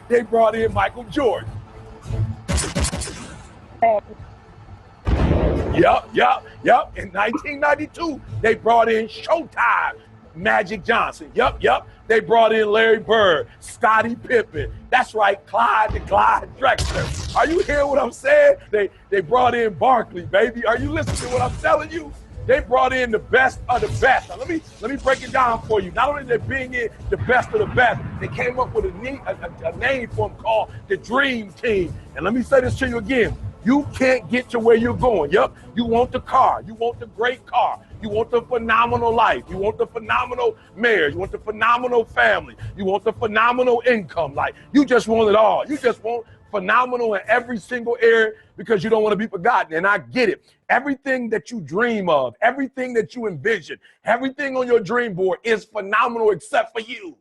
they brought in Michael Jordan. Yep. In 1992, they brought in Showtime, Magic Johnson. Yep. They brought in Larry Bird, Scottie Pippen. That's right, Clyde the Glide Drexler. Are you hearing what I'm saying? They brought in Barkley, baby. Are you listening to what I'm telling you? They brought in the best of the best. Now, let me break it down for you. Not only did they bring in the best of the best, they came up with a name for them called the Dream Team. And let me say this to you again. You can't get to where you're going. Yep, you want the car. You want the great car. You want the phenomenal life. You want the phenomenal marriage. You want the phenomenal family. You want the phenomenal income. Like, you just want it all. You just want phenomenal in every single area because you don't want to be forgotten. And I get it. Everything that you dream of, everything that you envision, everything on your dream board is phenomenal except for you.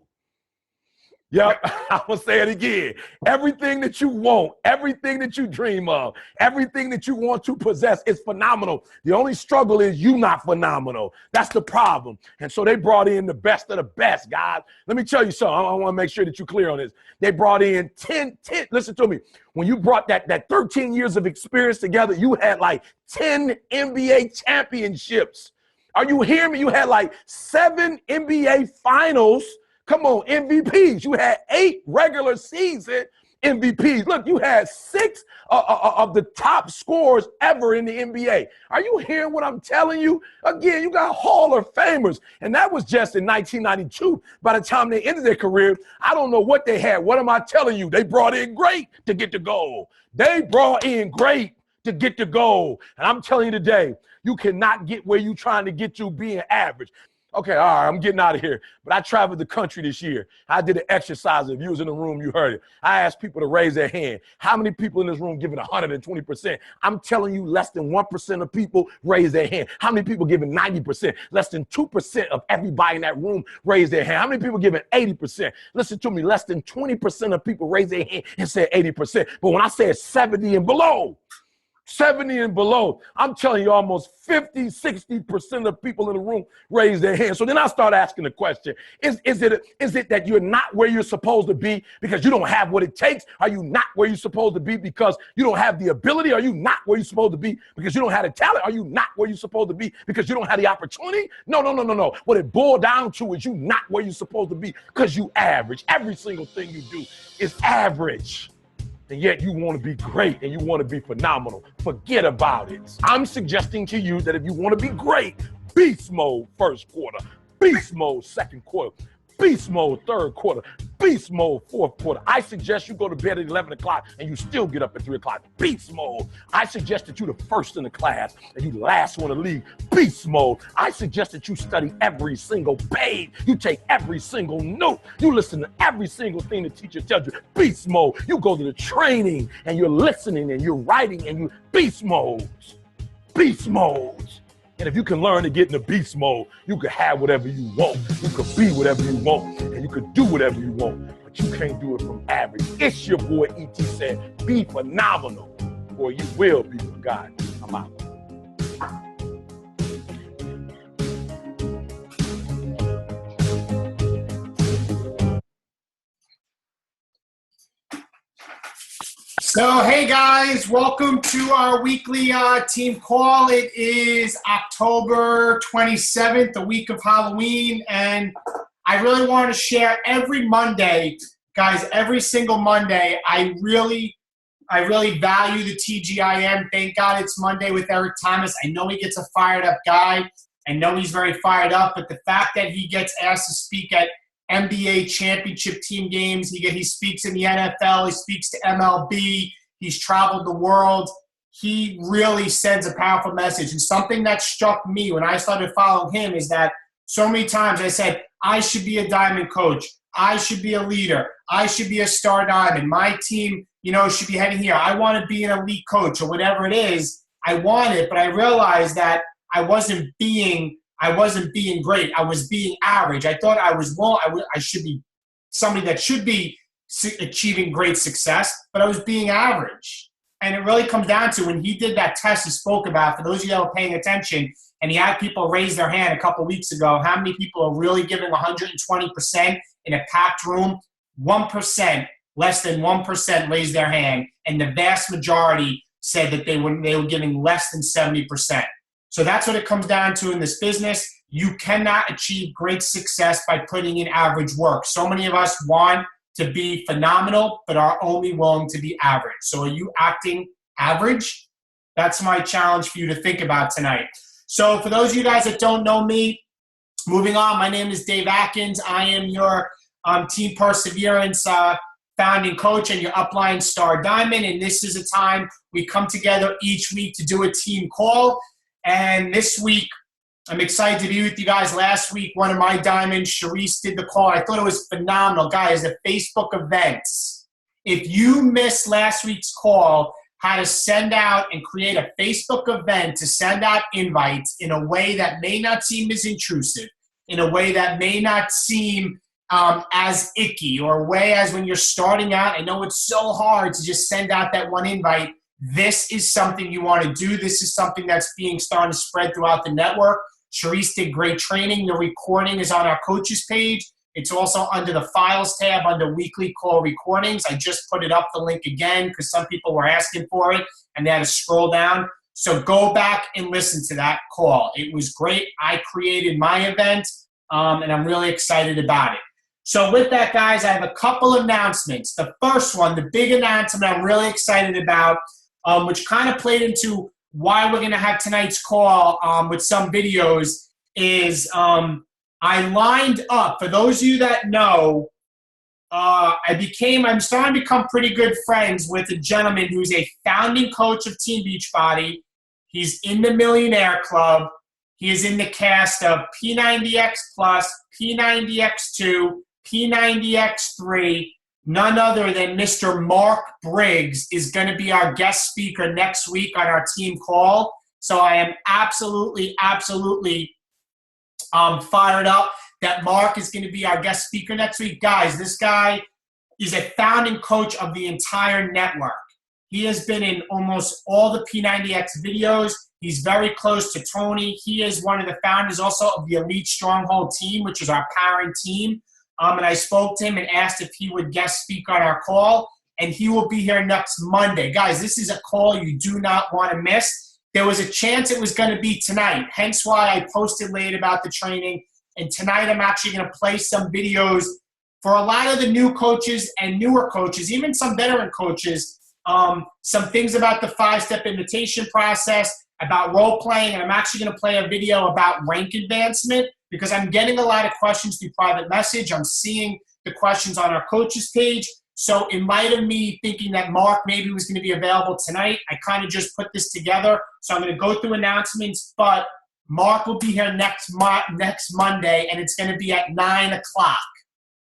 Yep, I'm going to say it again. Everything that you want, everything that you dream of, everything that you want to possess is phenomenal. The only struggle is you not phenomenal. That's the problem. And so they brought in the best of the best, guys. Let me tell you something. I want to make sure that you're clear on this. They brought in 10, listen to me. When you brought that 13 years of experience together, you had like 10 NBA championships. Are you hearing me? You had like 7 NBA finals. Come on, MVPs. You had 8 regular season MVPs. Look, you had 6 of the top scorers ever in the NBA. Are you hearing what I'm telling you? Again, you got Hall of Famers. And that was just in 1992. By the time they ended their career, I don't know what they had. What am I telling you? They brought in great to get the goal. They brought in great to get the goal. And I'm telling you today, you cannot get where you're trying to get to being average. Okay, all right, I'm getting out of here. But I traveled the country this year. I did an exercise. If you was in the room, you heard it. I asked people to raise their hand. How many people in this room giving 120%? I'm telling you, less than 1% of people raise their hand. How many people giving 90%? Less than 2% of everybody in that room raise their hand. How many people giving 80%? Listen to me, less than 20% of people raise their hand and said 80%. But when I said 70 and below, 70 and below, I'm telling you, almost 50, 60% of people in the room raise their hands. So then I start asking the question, is it that you're not where you're supposed to be because you don't have what it takes? Are you not where you're supposed to be because you don't have the ability? Are you not where you're supposed to be because you don't have the talent? Are you not where you're supposed to be because you don't have the opportunity? No. What it boiled down to is you not where you're supposed to be because you average. Every single thing you do is average. And yet you want to be great and you want to be phenomenal. Forget about it. I'm suggesting to you that if you want to be great, beast mode first quarter, beast mode second quarter, beast mode third quarter, beast mode fourth quarter. I suggest you go to bed at 11 o'clock and you still get up at 3 o'clock. Beast mode. I suggest that you the first in the class and you the last one to leave. Beast mode. I suggest that you study every single page. You take every single note. You listen to every single thing the teacher tells you. Beast mode. You go to the training and you're listening and you're writing and you beast modes. Beast modes. And if you can learn to get into beast mode, you can have whatever you want. You can be whatever you want. And you can do whatever you want. But you can't do it from average. It's your boy E.T. said, be phenomenal, or you will be forgotten. I'm out. So, hey guys, welcome to our weekly team call. It is October 27th, the week of Halloween, and I really want to share every Monday, guys, every single Monday, I really value the TGIM. Thank God it's Monday with Eric Thomas. I know he gets a fired up guy. I know he's very fired up, but the fact that he gets asked to speak at NBA championship team games. He speaks in the NFL. He speaks to MLB. He's traveled the world. He really sends a powerful message. And something that struck me when I started following him is that so many times I said, I should be a diamond coach. I should be a leader. I should be a star diamond. My team, should be heading here. I want to be an elite coach or whatever it is. I want it, but I realized that I wasn't being great. I was being average. I thought I should be somebody that should be achieving great success, but I was being average. And it really comes down to when he did that test he spoke about, for those of you that were paying attention, and he had people raise their hand a couple weeks ago, how many people are really giving 120% in a packed room? 1%. less than 1% raised their hand, and the vast majority said that they were giving less than 70%. So that's what it comes down to in this business. You cannot achieve great success by putting in average work. So many of us want to be phenomenal, but are only willing to be average. So are you acting average? That's my challenge for you to think about tonight. So for those of you guys that don't know me, moving on, my name is Dave Atkins. I am your Team Perseverance founding coach and your upline star diamond. And this is a time we come together each week to do a team call. And this week, I'm excited to be with you guys. Last week, one of my diamonds, Sharice, did the call. I thought it was phenomenal. Guys, the Facebook events. If you missed last week's call, how to send out and create a Facebook event to send out invites in a way that may not seem as intrusive, in a way that may not seem as icky, or a way as when you're starting out. I know it's so hard to just send out that one invite. This is something you want to do. This is something that's starting to spread throughout the network. Sharice did great training. The recording is on our coaches page. It's also under the files tab under weekly call recordings. I just put it up, the link again, because some people were asking for it and they had to scroll down. So go back and listen to that call. It was great. I created my event, and I'm really excited about it. So with that, guys, I have a couple announcements. The first one, the big announcement I'm really excited about, which kind of played into why we're going to have tonight's call with some videos, is I lined up, for those of you that know, I'm starting to become pretty good friends with a gentleman who's a founding coach of Team Beachbody. He's in the Millionaire Club. He is in the cast of P90X Plus, P90X2, P90X3. None other than Mr. Mark Briggs is going to be our guest speaker next week on our team call. So I am absolutely fired up that Mark is going to be our guest speaker next week. Guys, this guy is a founding coach of the entire network. He has been in almost all the P90X videos. He's very close to Tony. He is one of the founders also of the Elite Stronghold team, which is our parent team. And I spoke to him and asked if he would guest speak on our call, and he will be here next Monday. Guys, this is a call you do not want to miss. There was a chance it was going to be tonight, hence why I posted late about the training. And tonight I'm actually going to play some videos for a lot of the new coaches and newer coaches, even some veteran coaches, some things about the 5-step invitation process, about role playing, and I'm actually going to play a video about rank advancement, because I'm getting a lot of questions through private message. I'm seeing the questions on our coaches page. So in light of me thinking that Mark maybe was going to be available tonight, I kind of just put this together. So I'm going to go through announcements, but Mark will be here next Monday, and it's going to be at 9 o'clock.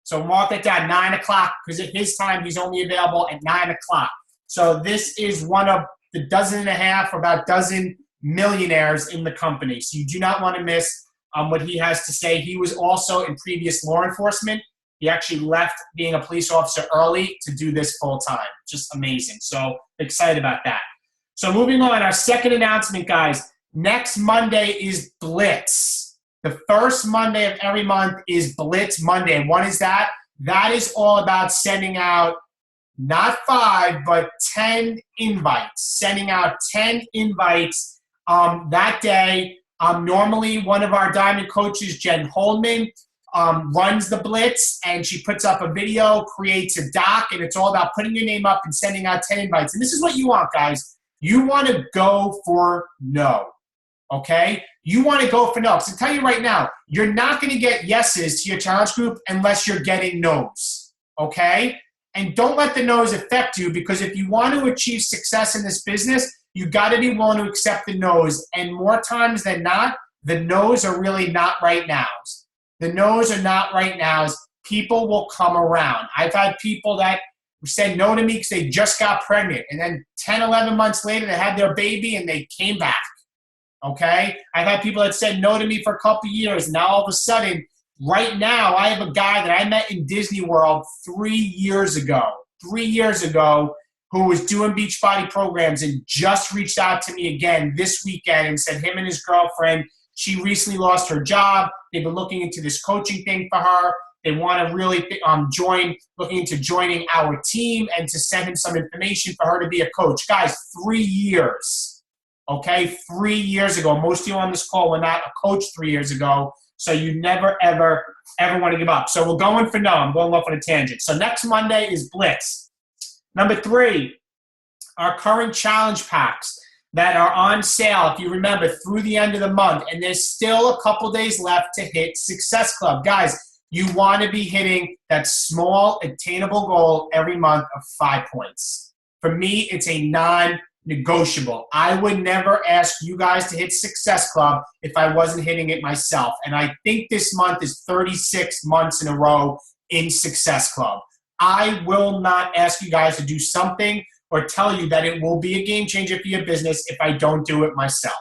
So mark that down, 9 o'clock, because at his time, he's only available at 9 o'clock. So this is one of the dozen and a half, or about dozen millionaires in the company. So you do not want to miss what he has to say. He was also in previous law enforcement. He actually left being a police officer early to do this full time. Just amazing. So excited about that. So moving on, our second announcement, guys. Next Monday is Blitz. The first Monday of every month is Blitz Monday. And what is that? That is all about sending out not 5, but 10 invites. Sending out 10 invites that day. Normally, one of our diamond coaches, Jen Holdman, runs the Blitz, and she puts up a video, creates a doc, and it's all about putting your name up and sending out 10 invites. And this is what you want, guys. You want to go for no, okay? You want to go for no. Because I tell you right now, you're not going to get yeses to your challenge group unless you're getting no's, okay? And don't let the no's affect you, because if you want to achieve success in this business, you got to be willing to accept the no's. And more times than not, the no's are really not right nows. The no's are not right nows. People will come around. I've had people that said no to me because they just got pregnant. And then 10, 11 months later, they had their baby and they came back. Okay? I've had people that said no to me for a couple years. And now all of a sudden, right now, I have a guy that I met in Disney World 3 years ago. 3 years ago, who was doing Beachbody programs and just reached out to me again this weekend and said him and his girlfriend, she recently lost her job. They've been looking into this coaching thing for her. they want to really looking into joining our team and to send him some information for her to be a coach. Guys, 3 years, okay? 3 years ago. Most of you on this call were not a coach 3 years ago, so you never, ever want to give up. So we're going for no. I'm going off on a tangent. So next Monday is Blitz. Number 3, our current challenge packs that are on sale, if you remember, through the end of the month. And there's still a couple days left to hit Success Club. Guys, you want to be hitting that small, attainable goal every month of 5 points. For me, it's a non-negotiable. I would never ask you guys to hit Success Club if I wasn't hitting it myself. And I think this month is 36 months in a row in Success Club. I will not ask you guys to do something or tell you that it will be a game changer for your business if I don't do it myself,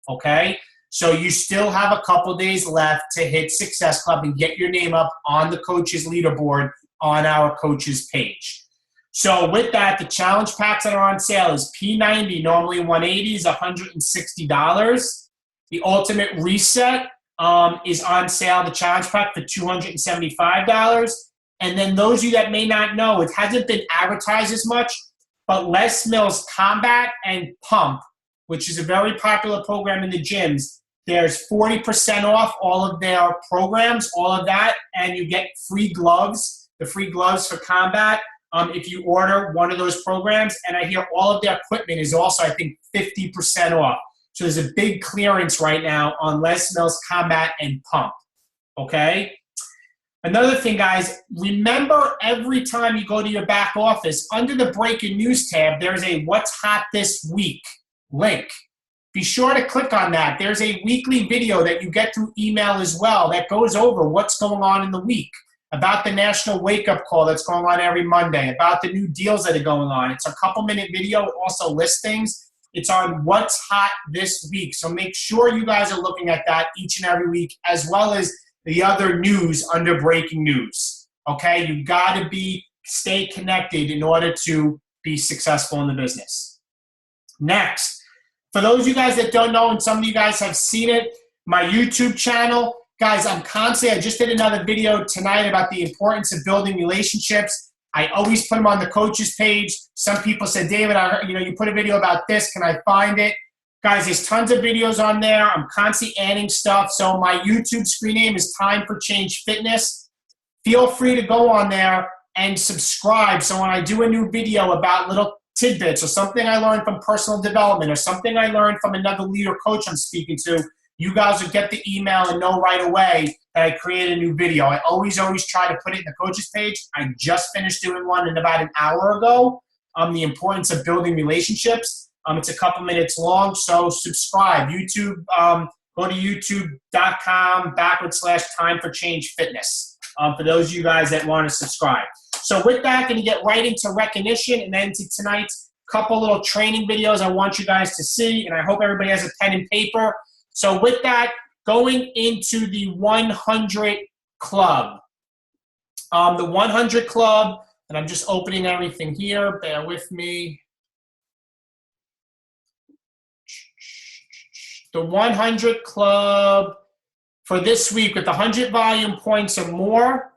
okay? So you still have a couple days left to hit Success Club and get your name up on the coaches leaderboard on our coaches page. So with that, the challenge packs that are on sale is P90, normally $180, is $160. The Ultimate Reset is on sale, the challenge pack, for $275. And then those of you that may not know, it hasn't been advertised as much, but Les Mills Combat and Pump, which is a very popular program in the gyms, there's 40% off all of their programs, all of that, and you get free gloves, the free gloves for combat, if you order one of those programs. And I hear all of their equipment is also, I think, 50% off. So there's a big clearance right now on Les Mills Combat and Pump, okay? Another thing, guys, remember every time you go to your back office, under the Breaking News tab, there's a What's Hot This Week link. Be sure to click on that. There's a weekly video that you get through email as well that goes over what's going on in the week, about the National Wake-Up Call that's going on every Monday, about the new deals that are going on. It's a couple-minute video. It also lists things. It's on What's Hot This Week. So make sure you guys are looking at that each and every week, as well as the other news under Breaking News, okay? You got to stay connected in order to be successful in the business. Next, for those of you guys that don't know, and some of you guys have seen it, my YouTube channel, guys, I just did another video tonight about the importance of building relationships. I always put them on the coaches page. Some people said, David, you put a video about this. Can I find it? Guys, there's tons of videos on there. I'm constantly adding stuff. So my YouTube screen name is Time for Change Fitness. Feel free to go on there and subscribe. So when I do a new video about little tidbits or something I learned from personal development or something I learned from another leader coach I'm speaking to, you guys will get the email and know right away that I created a new video. I always try to put it in the coaches page. I just finished doing one in about an hour ago on the importance of building relationships. It's a couple minutes long, so subscribe. YouTube, go to youtube.com/Time for Change Fitness for those of you guys that want to subscribe. So with that, going to get right into recognition and then to tonight's couple little training videos I want you guys to see, and I hope everybody has a pen and paper. So with that, going into the 100 Club. The 100 Club, and I'm just opening everything here. Bear with me. The 100 Club for this week with 100 volume points or more.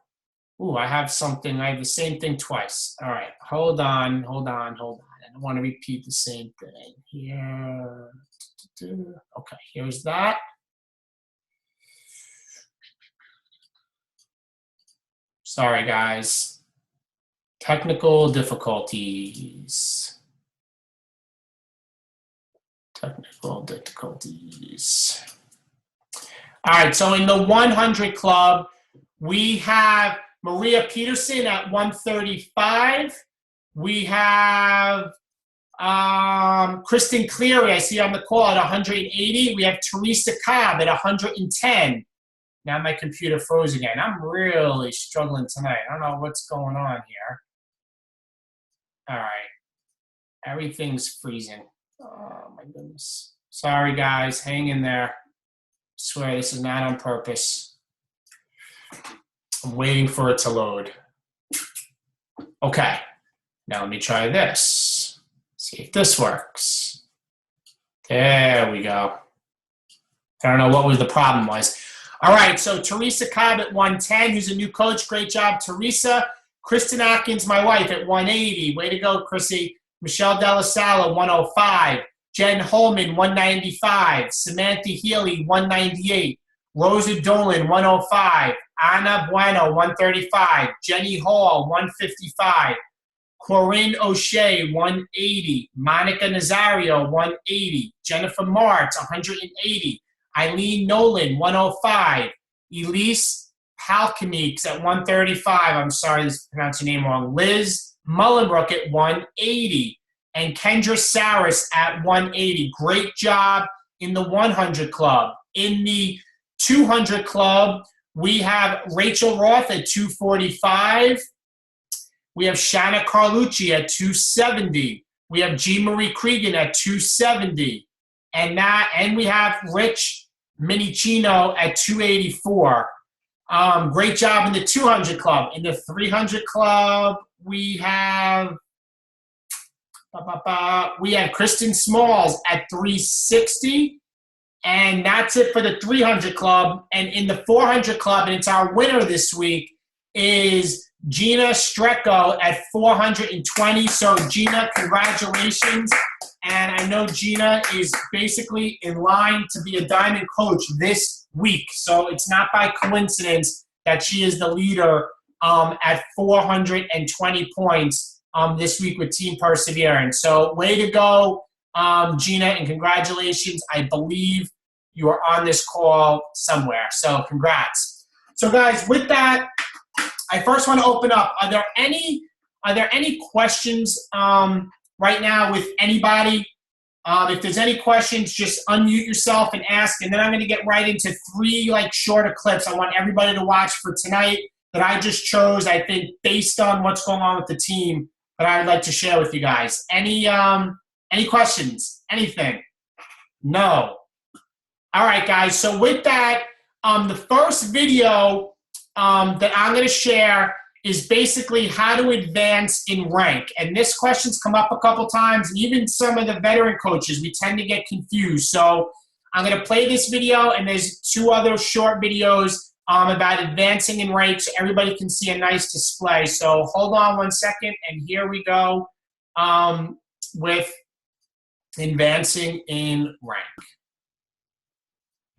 Ooh, I have the same thing twice. All right, hold on. I don't want to repeat the same thing here. Okay, here's that. Sorry, guys. Technical difficulties. All right, so in the 100 Club, we have Maria Peterson at 135. We have Kristen Cleary, I see on the call, at 180. We have Teresa Cobb at 110. Now my computer froze again. I'm really struggling tonight. I don't know what's going on here. All right. Everything's freezing. Oh, my goodness. Sorry, guys. Hang in there. I swear this is not on purpose. I'm waiting for it to load. Okay. Now let me try this. See if this works. There we go. I don't know what the problem was. All right, so Teresa Cobb at 110, who's a new coach. Great job, Teresa. Kristen Atkins, my wife, at 180. Way to go, Chrissy. Michelle Delasala, 105. Jen Holman, 195. Samantha Healy, 198. Rosa Dolan, 105. Anna Bueno, 135. Jenny Hall, 155. Corinne O'Shea, 180. Monica Nazario, 180. Jennifer Martz, 180. Eileen Nolan, 105. Elise Halkemeks at 135. I'm sorry, this pronounced your name wrong. Liz Mullenbrook at 180. And Kendra Saris at 180. Great job in the 100 club. In the 200 club, we have Rachel Roth at 245. We have Shanna Carlucci at 270. We have Jean Marie Cregan at 270. And we have Rich Minicino at 284. Great job in the 200 club. In the 300 club, we have Kristen Smalls at 360. And that's it for the 300 club. And in the 400 club, and it's our winner this week, is Gina Strecco at 420. So Gina, congratulations. And I know Gina is basically in line to be a diamond coach this week. So it's not by coincidence that she is the leader at 420 points this week with Team Perseverance. So way to go, Gina, and congratulations. I believe you are on this call somewhere. So congrats. So guys, with that, I first want to open up. Are there any questions right now with anybody? If there's any questions, just unmute yourself and ask, and then I'm going to get right into 3 shorter clips I want everybody to watch for tonight that I just chose, I think, based on what's going on with the team, that I'd like to share with you guys. Any questions? Anything? No. All right, guys. So with that, the first video that I'm going to share is basically how to advance in rank. And this question's come up a couple times, and even some of the veteran coaches, we tend to get confused. So I'm going to play this video, and there's 2 other short videos about advancing in rank so everybody can see a nice display. So hold on 1 second, and here we go with advancing in rank.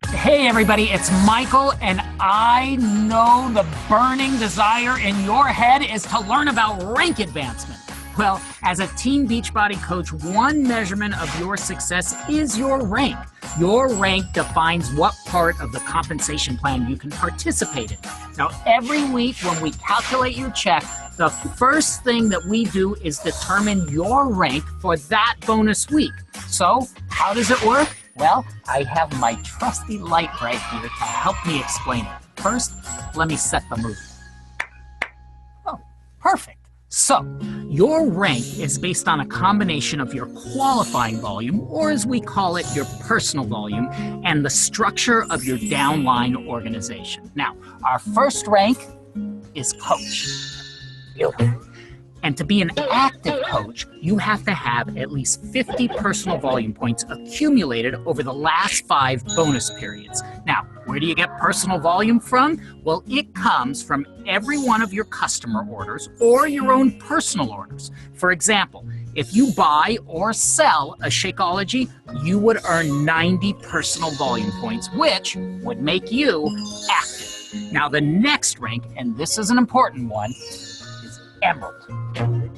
Hey everybody, it's Michael, and I know the burning desire in your head is to learn about rank advancement. Well, as a Team Beachbody coach, one measurement of your success is your rank. Your rank defines what part of the compensation plan you can participate in. Now, every week when we calculate your check, the first thing that we do is determine your rank for that bonus week. So, how does it work? Well, I have my trusty light right here to help me explain it. First, let me set the mood. Oh, perfect. So, your rank is based on a combination of your qualifying volume, or as we call it, your personal volume, and the structure of your downline organization. Now, our first rank is coach. And to be an active coach, you have to have at least 50 personal volume points accumulated over the last 5 bonus periods. Now, where do you get personal volume from? Well, it comes from every one of your customer orders or your own personal orders. For example, if you buy or sell a Shakeology, you would earn 90 personal volume points, which would make you active. Now, the next rank, and this is an important one, is Emerald.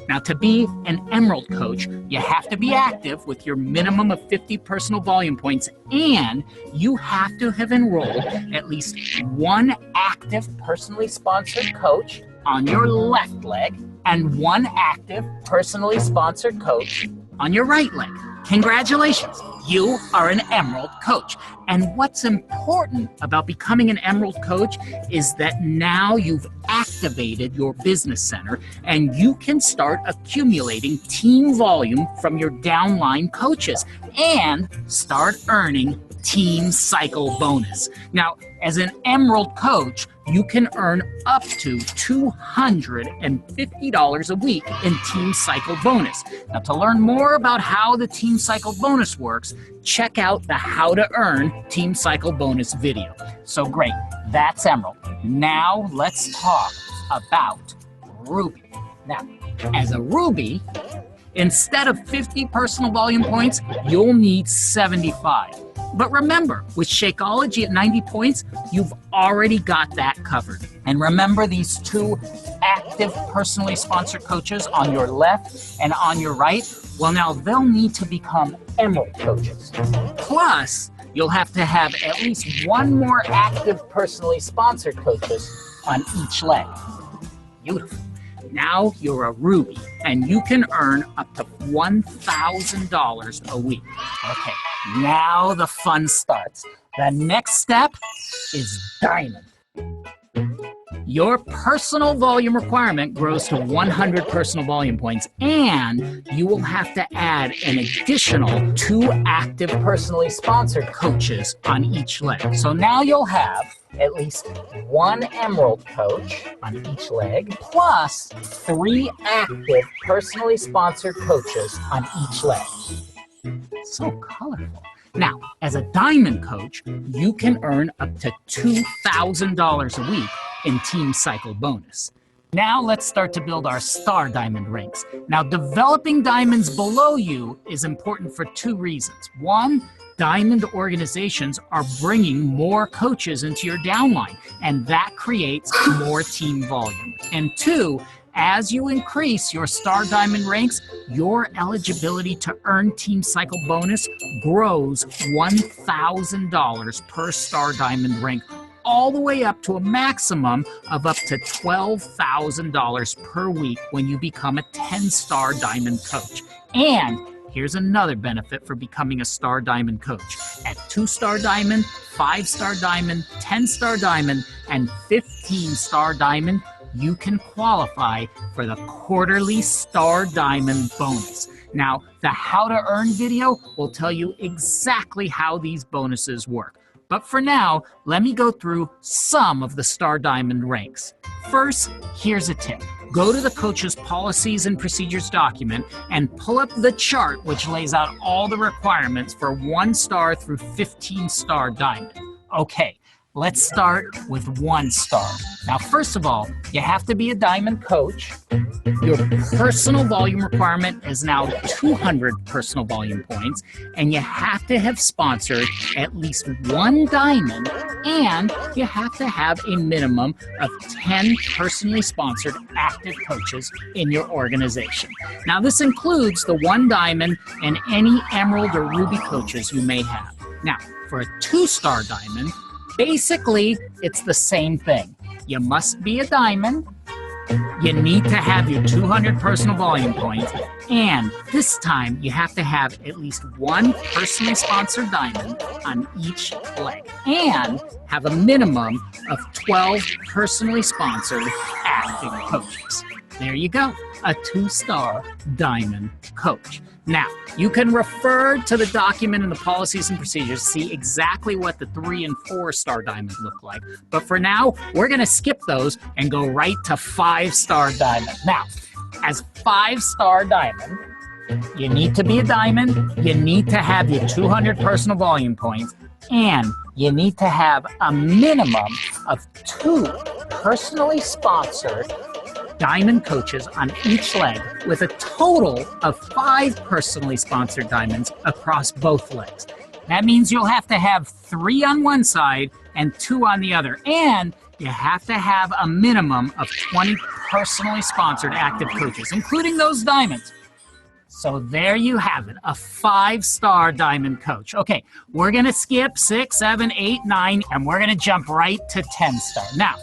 Now, to be an Emerald coach, you have to be active with your minimum of 50 personal volume points, and you have to have enrolled at least 1 active personally sponsored coach on your left leg and 1 active personally sponsored coach on your right leg. Congratulations, you are an Emerald coach. And what's important about becoming an Emerald coach is that now you've activated your business center and you can start accumulating team volume from your downline coaches and start earning Team Cycle bonus. Now, as an Emerald coach, you can earn up to $250 a week in Team Cycle bonus. Now, to learn more about how the Team Cycle bonus works, check out the How to Earn Team Cycle bonus video. So great, that's Emerald. Now, let's talk about Ruby. Now, as a Ruby, instead of 50 personal volume points, you'll need 75. But remember, with Shakeology at 90 points, you've already got that covered. And remember these two active personally sponsored coaches on your left and on your right? Well, now they'll need to become Emerald coaches. Plus, you'll have to have at least one more active personally sponsored coaches on each leg. Beautiful. Now you're a Ruby, and you can earn up to $1,000 a week. Okay, now the fun starts. The next step is Diamond. Your personal volume requirement grows to 100 personal volume points, and you will have to add an additional 2 active personally sponsored coaches on each leg. So now you'll have at least 1 Emerald coach on each leg, plus 3 active personally sponsored coaches on each leg. So colorful. Now, as a Diamond coach, you can earn up to $2,000 a week in Team Cycle bonus. Now let's start to build our Star Diamond ranks. Now, developing diamonds below you is important for 2 reasons. 1, Diamond organizations are bringing more coaches into your downline, and that creates more team volume. And 2, as you increase your Star Diamond ranks, your eligibility to earn Team Cycle bonus grows $1,000 per Star Diamond rank, all the way up to a maximum of up to $12,000 per week when you become a 10-Star Diamond coach. And here's another benefit for becoming a Star Diamond coach. At 2-Star Diamond, 5-Star Diamond, 10-Star Diamond, and 15-Star Diamond, you can qualify for the quarterly Star Diamond bonus. Now, the How to Earn video will tell you exactly how these bonuses work. But for now, let me go through some of the Star Diamond ranks. First, here's a tip. Go to the coach's policies and procedures document and pull up the chart which lays out all the requirements for 1-star through 15-star diamond. Okay, let's start with 1-star. Now, first of all, you have to be a diamond coach. Your personal volume requirement is now 200 personal volume points, and you have to have sponsored at least 1 diamond, and you have to have a minimum of 10 personally sponsored active coaches in your organization. Now, this includes the 1 diamond and any Emerald or Ruby coaches you may have. Now, for a 2-star diamond, basically, it's the same thing. You must be a diamond, you need to have your 200 personal volume points, and this time you have to have at least 1 personally sponsored diamond on each leg, and have a minimum of 12 personally sponsored active coaches. There you go, a 2-star diamond coach. Now, you can refer to the document in the policies and procedures to see exactly what the 3- and 4-star diamond look like. But for now, we're going to skip those and go right to 5-star diamond. Now, as 5-star diamond, you need to be a diamond, you need to have your 200 personal volume points, and you need to have a minimum of 2 personally sponsored diamond coaches on each leg, with a total of 5 personally sponsored diamonds across both legs. That means you'll have to have 3 on one side and 2 on the other, and you have to have a minimum of 20 personally sponsored active coaches, including those diamonds. So there you have it, a 5-star diamond coach. Okay, we're gonna skip 6, 7, 8, 9, and we're gonna jump right to 10-star. Now,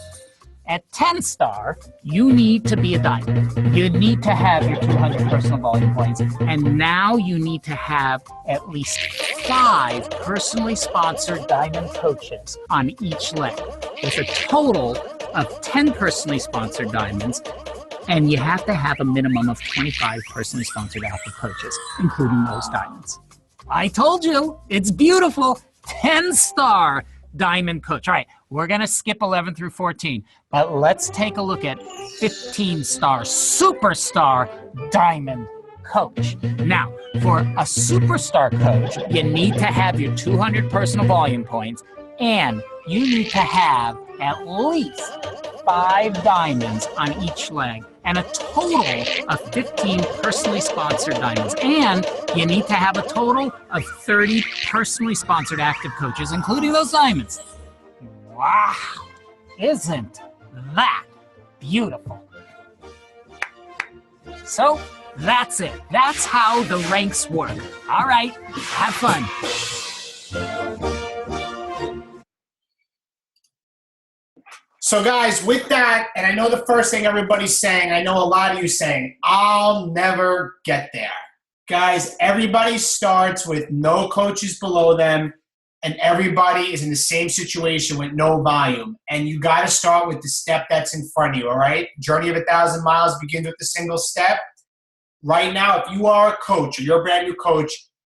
at 10-star, you need to be a diamond. You need to have your 200 personal volume points, and now you need to have at least 5 personally sponsored diamond coaches on each leg, with a total of 10 personally sponsored diamonds, and you have to have a minimum of 25 personally sponsored active coaches, including those diamonds. I told you, it's beautiful. 10-star diamond coach. All right, we're going to skip 11 through 14, but let's take a look at 15-star superstar diamond coach. Now, for a superstar coach, you need to have your 200 personal volume points, and you need to have at least 5 diamonds on each leg and a total of 15 personally sponsored diamonds. And you need to have a total of 30 personally sponsored active coaches, including those diamonds. Wow, isn't that beautiful? So that's it. That's how the ranks work. All right, have fun. So guys, with that, and I know the first thing everybody's saying, I know a lot of you saying, I'll never get there. Guys, everybody starts with no coaches below them, and everybody is in the same situation with no volume. And you got to start with the step that's in front of you, all right? Journey of 1,000 miles begins with a single step. Right now, if you are a coach or you're a brand new coach,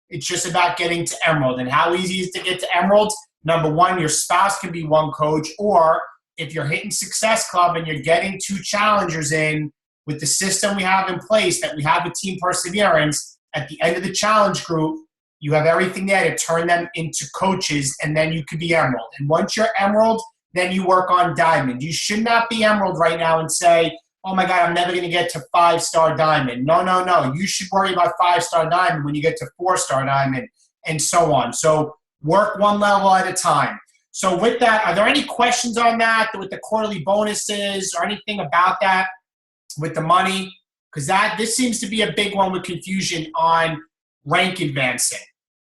it's just about getting to Emerald. And how easy is it to get to Emerald? Number one, your spouse can be one coach, or if you're hitting Success Club and you're getting 2 challengers in with the system we have in place, that we have with Team Perseverance, at the end of the challenge group, you have everything there to turn them into coaches, and then you could be Emerald. And once you're Emerald, then you work on Diamond. You should not be Emerald right now and say, oh my God, I'm never going to get to 5-star Diamond. No, no, no. You should worry about 5-star Diamond when you get to 4-star Diamond, and so on. So work one level at a time. So with that, are there any questions on that with the quarterly bonuses or anything about that with the money? Because this seems to be a big one with confusion on rank advancing.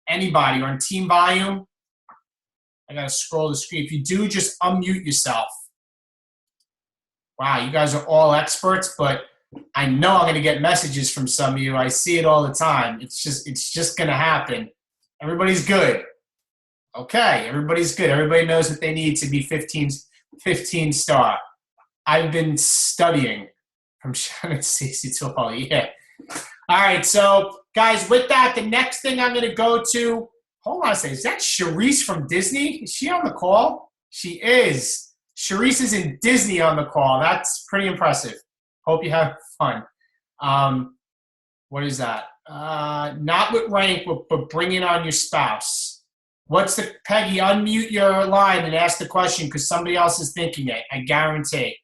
Anybody or on team volume? I got to scroll the screen. If you do, just unmute yourself. Wow, you guys are all experts, but I know I'm going to get messages from some of you. I see it all the time. It's just going to happen. Everybody's good. Okay, everybody's good. Everybody knows what they need to be 15 star. I've been studying from Shannon Stacy to Holly. Yeah. All right, so guys, with that, the next thing I'm going to go to, hold on a second. Is that Charisse from Disney? Is she on the call? She is. Charisse is in Disney on the call. That's pretty impressive. Hope you have fun. What is that? Not with rank, but bringing on your spouse. What's the, Peggy, unmute your line and ask the question because somebody else is thinking it, I guarantee.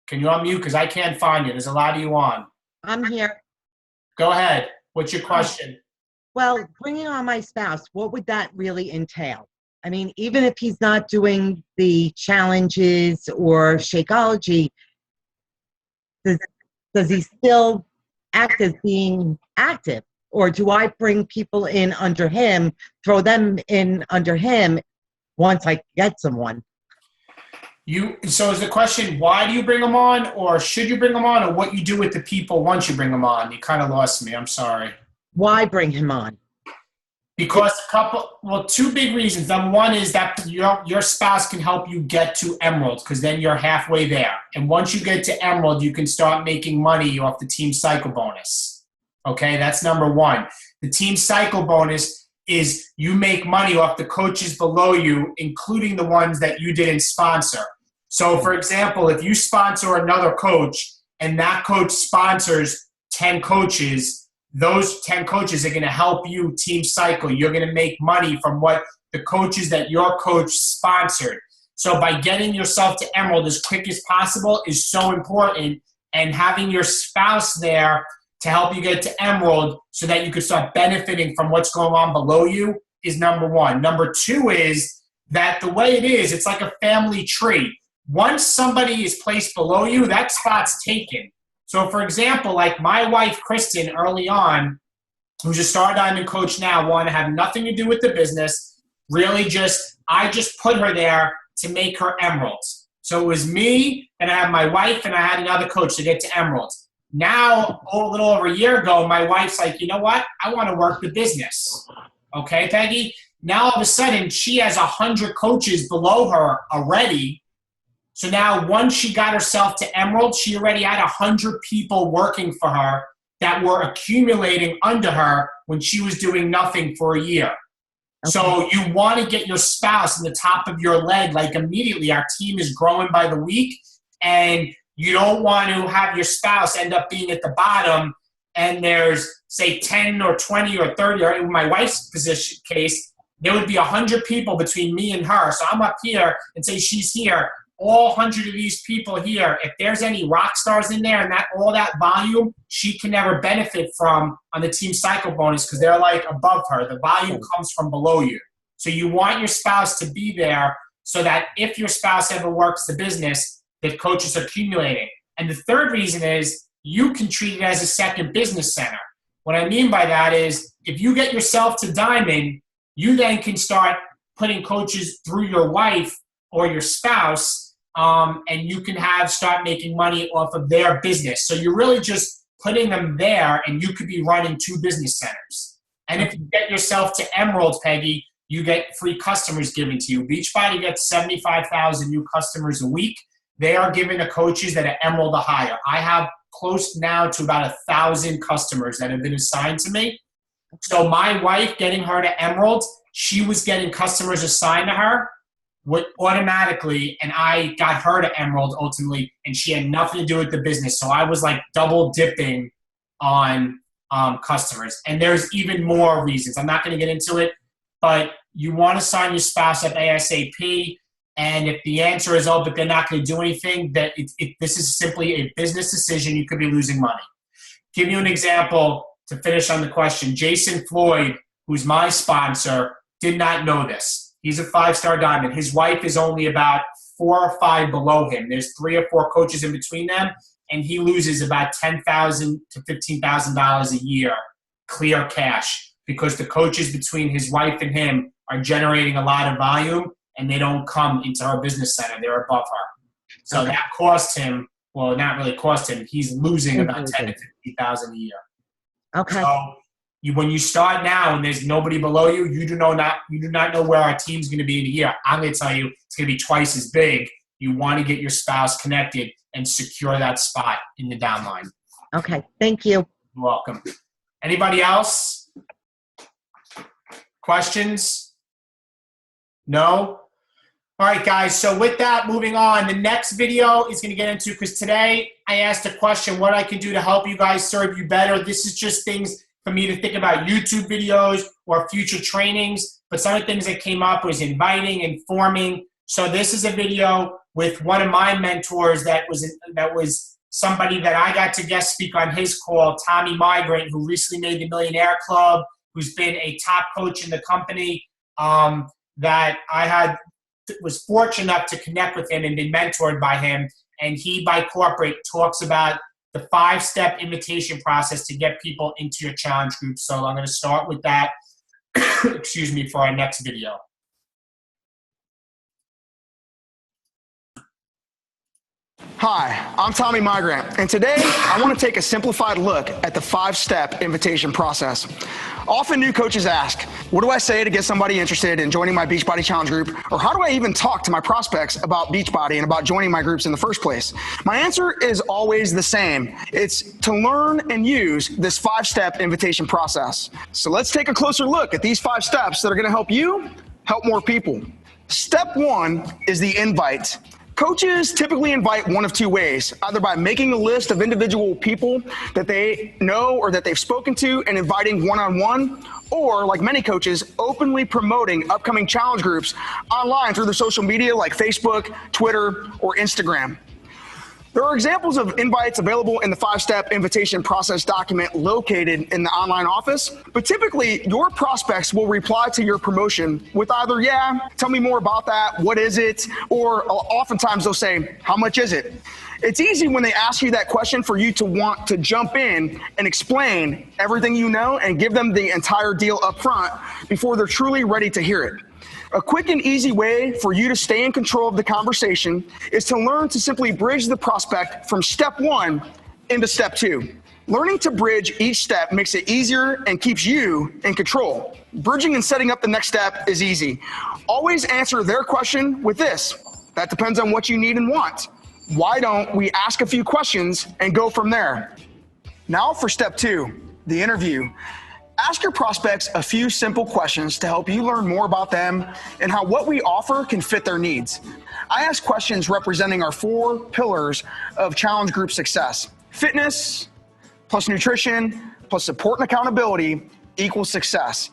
Can you unmute? Because I can't find you. There's a lot of you on. I'm here. Go ahead. What's your question? Well, bringing on my spouse, what would that really entail? I mean, even if he's not doing the challenges or Shakeology, does he still act as being active? Or do I bring people in under him, throw them in under him once I get someone? So is the question, why do you bring them on, or should you bring them on, or what you do with the people once you bring them on? You kind of lost me. I'm sorry. Why bring him on? Because two big reasons. Number one is that your spouse can help you get to Emerald, because then you're halfway there. And once you get to Emerald, you can start making money off the Team Cycle bonus. Okay, that's number one. The Team Cycle bonus is you make money off the coaches below you, including the ones that you didn't sponsor. So, for example, if you sponsor another coach and that coach sponsors 10 coaches, those 10 coaches are going to help you Team Cycle. You're going to make money from what the coaches that your coach sponsored. So by getting yourself to Emerald as quick as possible is so important, and having your spouse there to help you get to Emerald so that you can start benefiting from what's going on below you is number one. Number two is that the way it is, it's like a family tree. Once somebody is placed below you, that spot's taken. So, for example, like my wife, Kristen, early on, who's a Star Diamond coach now, wanted to have nothing to do with the business, I just put her there to make her Emerald. So it was me, and I had my wife, and I had another coach to get to Emerald. Now, a little over a year ago, my wife's like, you know what? I want to work the business. Okay, Peggy? Now, all of a sudden, she has 100 coaches below her already. So now, once she got herself to Emerald, she already had 100 people working for her that were accumulating under her when she was doing nothing for a year. So you want to get your spouse in the top of your leg, like immediately. Our team is growing by the week, and you don't want to have your spouse end up being at the bottom and there's, say, 10 or 20 or 30, or in my wife's position case, there would be 100 people between me and her. So I'm up here and say she's here. All 100 of these people here, if there's any rock stars in there and that all that volume, she can never benefit from on the team cycle bonus because they're like above her. The volume comes from below you. So you want your spouse to be there so that if your spouse ever works the business, that coaches are accumulating. And the third reason is you can treat it as a second business center. What I mean by that is if you get yourself to diamond, you then can start putting coaches through your wife or your spouse, and you can start making money off of their business. So you're really just putting them there, and you could be running 2 business centers. And if you get yourself to Emerald, Peggy, you get free customers given to you. Beachbody gets 75,000 new customers a week. They are given to coaches that are Emerald or higher. I have close now to about 1,000 customers that have been assigned to me. So my wife, getting her to Emerald, she was getting customers assigned to her automatically, and I got her to Emerald ultimately, and she had nothing to do with the business. So I was like double dipping on customers. And there's even more reasons. I'm not going to get into it, but you want to sign your spouse up ASAP. And if the answer is, oh, but they're not going to do anything, that this is simply a business decision. You could be losing money. Give you an example to finish on the question. Jason Floyd, who's my sponsor, did not know this. He's a 5-star diamond. His wife is only about 4 or 5 below him. There's 3 or 4 coaches in between them, and he loses about $10,000 to $15,000 a year clear cash because the coaches between his wife and him are generating a lot of volume, and they don't come into her business center. They're above her. So that cost him, well, not really cost him. He's losing about $10,000 to $50,000 a year. Okay. So when you start now and there's nobody below you, you do not know where our team's going to be in a year. I'm going to tell you it's going to be twice as big. You want to get your spouse connected and secure that spot in the downline. Okay. Thank you. You're welcome. Anybody else? Questions? No? All right, guys. So with that, moving on. The next video is going to get into, because today I asked a question, what I can do to help you guys serve you better. This is just things for me to think about YouTube videos or future trainings. But some of the things that came up was inviting, informing. So this is a video with one of my mentors that was somebody that I got to guest speak on his call, Tommy Migrant, who recently made the Millionaire Club, who's been a top coach in the company, that I was fortunate enough to connect with him and been mentored by him. And he, by corporate, talks about the 5-step invitation process to get people into your challenge group. So I'm going to start with that, excuse me, for our next video. Hi, I'm Tommy Migrant, and today I want to take a simplified look at the 5-step invitation process. Often new coaches ask, what do I say to get somebody interested in joining my Beachbody Challenge group? Or how do I even talk to my prospects about Beachbody and about joining my groups in the first place? My answer is always the same. It's to learn and use this 5-step invitation process. So let's take a closer look at these 5 steps that are going to help you help more people. Step 1 is the invite. Coaches typically invite one of 2 ways, either by making a list of individual people that they know or that they've spoken to and inviting one-on-one, or like many coaches, openly promoting upcoming challenge groups online through their social media like Facebook, Twitter, or Instagram. There are examples of invites available in the 5-step invitation process document located in the online office, but typically your prospects will reply to your promotion with either, yeah, tell me more about that, what is it, or oftentimes they'll say, how much is it? It's easy when they ask you that question for you to want to jump in and explain everything you know and give them the entire deal up front before they're truly ready to hear it. A quick and easy way for you to stay in control of the conversation is to learn to simply bridge the prospect from step 1 into step 2. Learning to bridge each step makes it easier and keeps you in control. Bridging and setting up the next step is easy. Always answer their question with this. That depends on what you need and want. Why don't we ask a few questions and go from there? Now for step 2, the interview. Ask your prospects a few simple questions to help you learn more about them and how what we offer can fit their needs. I ask questions representing our 4 pillars of challenge group success. Fitness plus nutrition plus support and accountability equals success.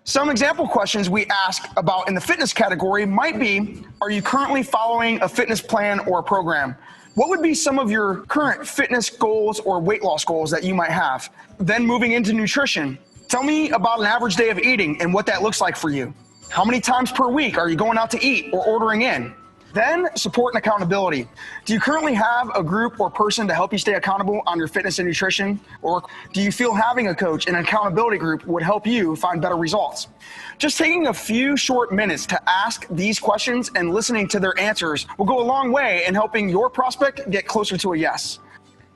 Some example questions we ask about in the fitness category might be, are you currently following a fitness plan or a program? What would be some of your current fitness goals or weight loss goals that you might have? Then moving into nutrition, tell me about an average day of eating and what that looks like for you. How many times per week are you going out to eat or ordering in? Then support and accountability. Do you currently have a group or person to help you stay accountable on your fitness and nutrition? Or do you feel having a coach and an accountability group would help you find better results? Just taking a few short minutes to ask these questions and listening to their answers will go a long way in helping your prospect get closer to a yes.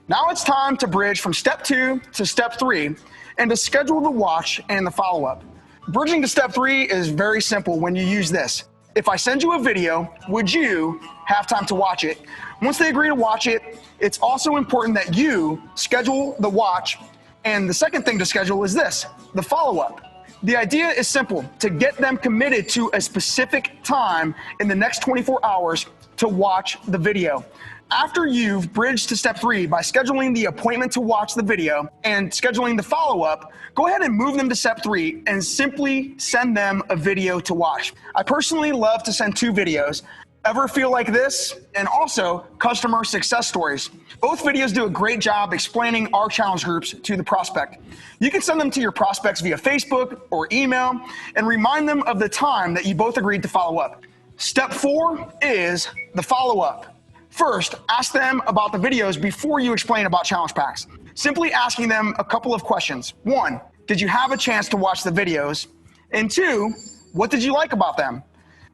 Now it's time to bridge from step 2 to step 3 and to schedule the watch and the follow-up. Bridging to step 3 is very simple when you use this. If I send you a video, would you have time to watch it? Once they agree to watch it, it's also important that you schedule the watch. And the second thing to schedule is this, the follow-up. The idea is simple, to get them committed to a specific time in the next 24 hours to watch the video. After you've bridged to step 3 by scheduling the appointment to watch the video and scheduling the follow-up, go ahead and move them to step 3 and simply send them a video to watch. I personally love to send 2 videos, Ever Feel Like This and also Customer Success Stories. Both videos do a great job explaining our challenge groups to the prospect. You can send them to your prospects via Facebook or email and remind them of the time that you both agreed to follow up. Step 4 is the follow-up. First, ask them about the videos before you explain about challenge packs. Simply asking them a couple of questions. 1, did you have a chance to watch the videos? And 2, what did you like about them?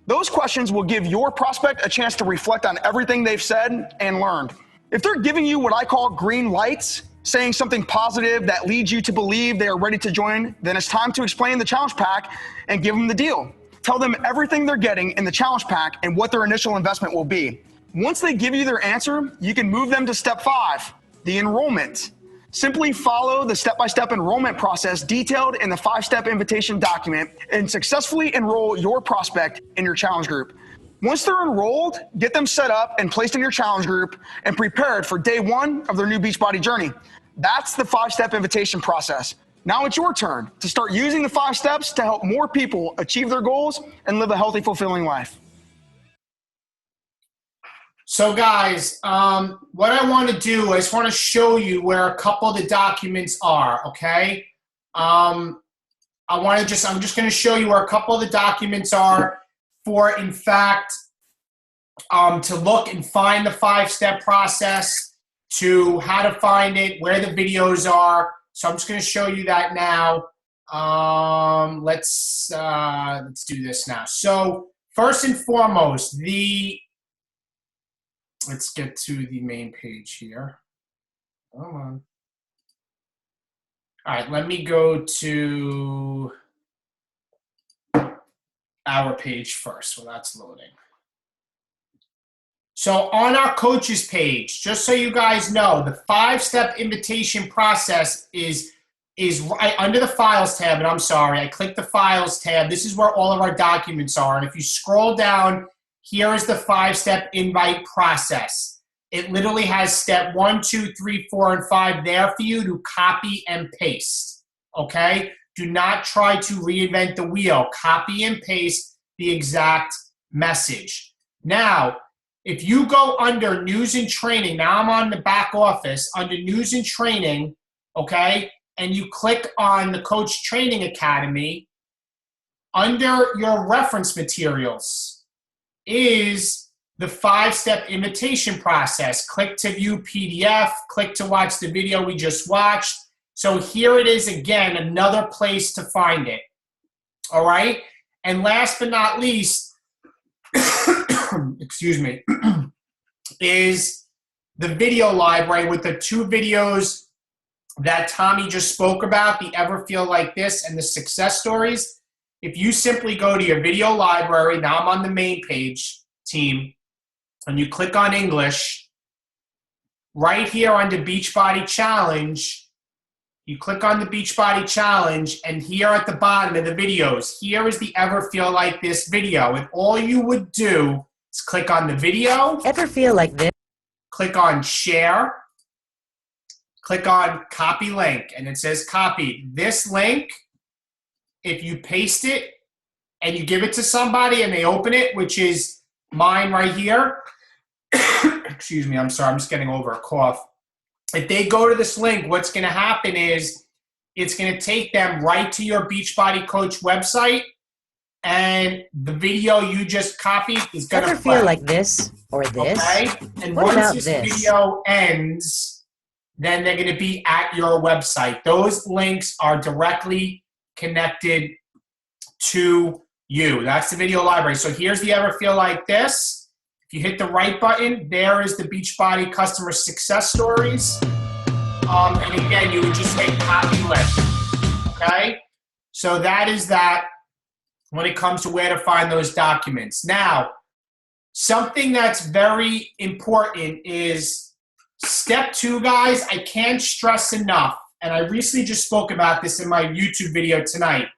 Those questions will give your prospect a chance to reflect on everything they've said and learned. If they're giving you what I call green lights, saying something positive that leads you to believe they are ready to join, then it's time to explain the challenge pack and give them the deal. Tell them everything they're getting in the challenge pack and what their initial investment will be. Once they give you their answer, you can move them to step 5, the enrollment. Simply follow the step-by-step enrollment process detailed in the 5-step invitation document and successfully enroll your prospect in your challenge group. Once they're enrolled, get them set up and placed in your challenge group and prepared for day 1 of their new Beachbody journey. That's the 5-step invitation process. Now it's your turn to start using the 5 steps to help more people achieve their goals and live a healthy, fulfilling life. So guys, what I want to do, I just want to show you where a couple of the documents are, okay? I'm just going to show you where a couple of the documents are for, in fact, to look and find the 5-step process, to how to find it, where the videos are. So I'm just going to show you that now. Let's do this now. So first and foremost, let's get to the main page here. Hold on. All right, let me go to our page first. Well, that's loading. So on our coaches page, just so you guys know, the 5-step invitation process is right under the Files tab, and I'm sorry, I clicked the Files tab. This is where all of our documents are, and if you scroll down, here is the 5-step invite process. It literally has step 1, 2, 3, 4, and 5 there for you to copy and paste, okay? Do not try to reinvent the wheel. Copy and paste the exact message. Now, if you go under news and training, now I'm on the back office, under news and training, okay, and you click on the Coach Training Academy, under your reference materials is the 5-step invitation process. Click to view PDF, click to watch the video we just watched. So here it is again, another place to find it. All right? And last but not least, excuse me, is the video library with the 2 videos that Tommy just spoke about, the Ever Feel Like This and the success stories. If you simply go to your video library, now I'm on the main page, team, and you click on English, right here under Beachbody Challenge, You click on the Beachbody Challenge, and here at the bottom of the videos, here is the Ever Feel Like This video. And all you would do is click on the video. Ever feel like this? Click on share. Click on copy link, and it says copy. This link, if you paste it and you give it to somebody and they open it, which is mine right here. Excuse me, I'm sorry, I'm just getting over a cough. If they go to this link, what's going to happen is it's going to take them right to your Beachbody Coach website, and the video you just copied is going to Ever feel like this or this? Okay? And What once about this this? video ends, then they're going to be at your website. Those links are directly connected to you. That's the video library. So here's the Ever Feel Like This. If you hit the right button, there is the Beachbody customer success stories. And again, you would just hit copy link. Okay? So that is that when it comes to where to find those documents. Now, something that's very important is step 2, guys. I can't stress enough, and I recently just spoke about this in my YouTube video tonight.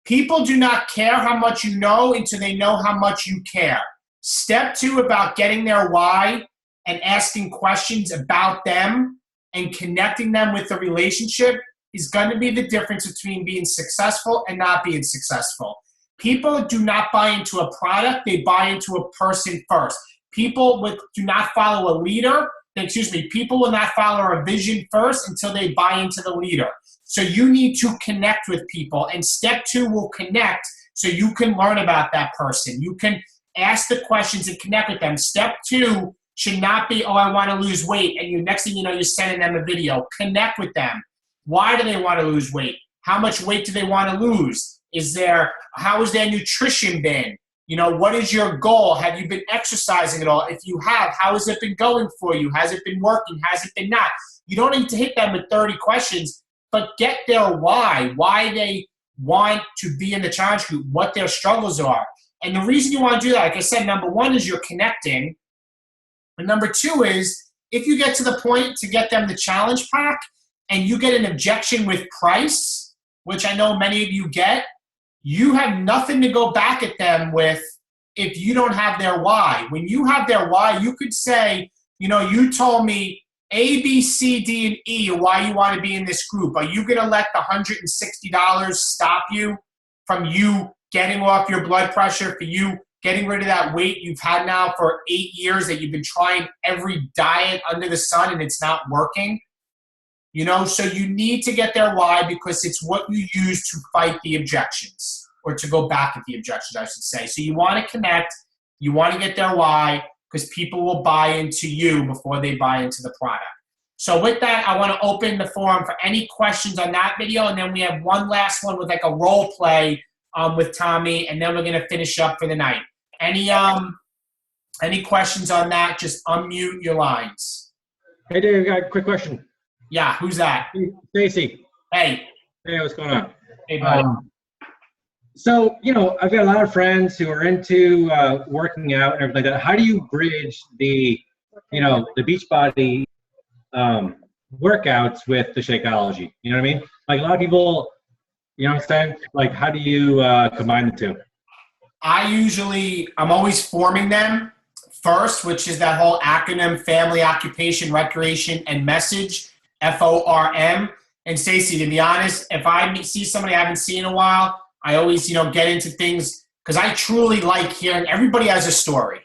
People do not care how much you know until they know how much you care. Step 2 about getting their why and asking questions about them and connecting them with the relationship is going to be the difference between being successful and not being successful. People do not buy into a product, they buy into a person first. People do not follow a leader. People will not follow a vision first until they buy into the leader. So you need to connect with people, and step 2 will connect so you can learn about that person. You can ask the questions and connect with them. Step 2 should not be, oh, I want to lose weight, and next thing you know, you're sending them a video. Connect with them. Why do they want to lose weight? How much weight do they want to lose? How has their nutrition been? What is your goal? Have you been exercising at all? If you have, how has it been going for you? Has it been working? Has it been not? You don't need to hit them with 30 questions, but get their why they want to be in the challenge group, what their struggles are. And the reason you want to do that, like I said, number 1 is you're connecting. And number 2 is if you get to the point to get them the challenge pack and you get an objection with price, which I know many of you get, you have nothing to go back at them with if you don't have their why. When you have their why, you could say, you told me A, B, C, D, and E why you want to be in this group. Are you going to let the $160 stop you from you getting off your blood pressure, for you getting rid of that weight you've had now for 8 years that you've been trying every diet under the sun and it's not working? So you need to get their why because it's what you use to fight the objections, or to go back at the objections, I should say. So you want to connect, you want to get their why, because people will buy into you before they buy into the product. So with that, I want to open the forum for any questions on that video, and then we have one last one with like a role play with Tommy, and then we're going to finish up for the night. Any questions on that? Just unmute your lines. Hey, Dave, got a quick question. Yeah, who's that? Stacy. Hey. Hey, what's going on? Hey, buddy. So, I've got a lot of friends who are into working out and everything like that. How do you bridge the Beachbody workouts with the Shakeology? You know what I mean? Like a lot of people, you know what I'm saying? Like, how do you combine the two? I'm always forming them first, which is that whole acronym: family, occupation, recreation, and message, FORM. And Stacey, to be honest, if I see somebody I haven't seen in a while, I always, get into things because I truly like hearing everybody has a story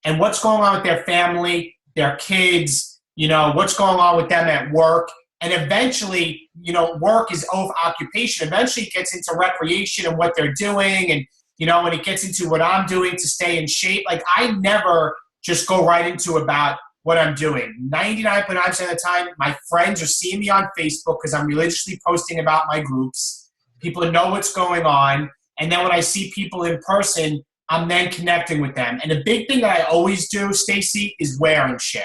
and what's going on with their family, their kids, what's going on with them at work. And eventually, work is occupation. Eventually it gets into recreation and what they're doing. And, when it gets into what I'm doing to stay in shape, like I never just go right into about what I'm doing. 99.9% of the time, my friends are seeing me on Facebook because I'm religiously posting about my groups. People know what's going on. And then when I see people in person, I'm then connecting with them. And the big thing that I always do, Stacy, is wear and share.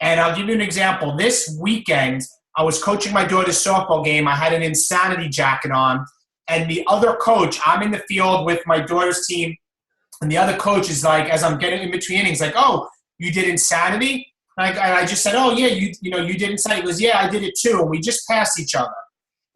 And I'll give you an example. This weekend, I was coaching my daughter's softball game. I had an Insanity jacket on. And the other coach, I'm in the field with my daughter's team. And the other coach is like, as I'm getting in between innings, like, oh, you did Insanity? And I just said, oh, yeah, you did Insanity. He goes, yeah, I did it too. And we just passed each other.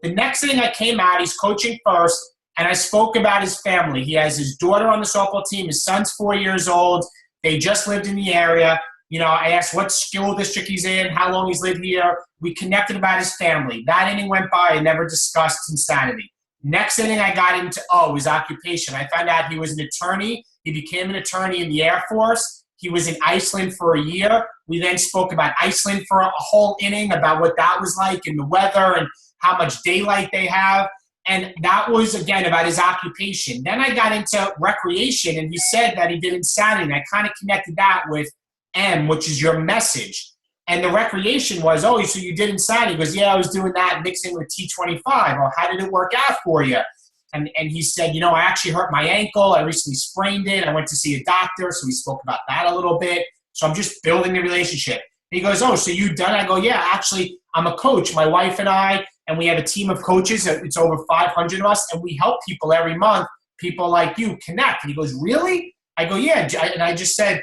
The next thing I came out, he's coaching first, and I spoke about his family. He has his daughter on the softball team. His son's 4 years old. They just lived in the area. You know, I asked what school district he's in, how long he's lived here. We connected about his family. That inning went by. I never discussed insanity. Next inning I got into, his occupation. I found out he was an attorney. He became an attorney in the Air Force. He was in Iceland for a year. We then spoke about Iceland for a whole inning, about what that was like and the weather and how much daylight they have. And that was, again, about his occupation. Then I got into recreation, and he said that he did insanity. And I kind of connected that with M, which is your message. And the recreation was, so you did insanity. He goes, yeah, I was doing that mixing with T25. Well, how did it work out for you? And he said, I actually hurt my ankle. I recently sprained it. I went to see a doctor, so we spoke about that a little bit. So I'm just building the relationship. And he goes, so you done? I go, yeah, actually, I'm a coach. My wife and I, and we have a team of coaches. It's over 500 of us, and we help people every month, people like you, connect. And he goes, really? I go, yeah. And I just said,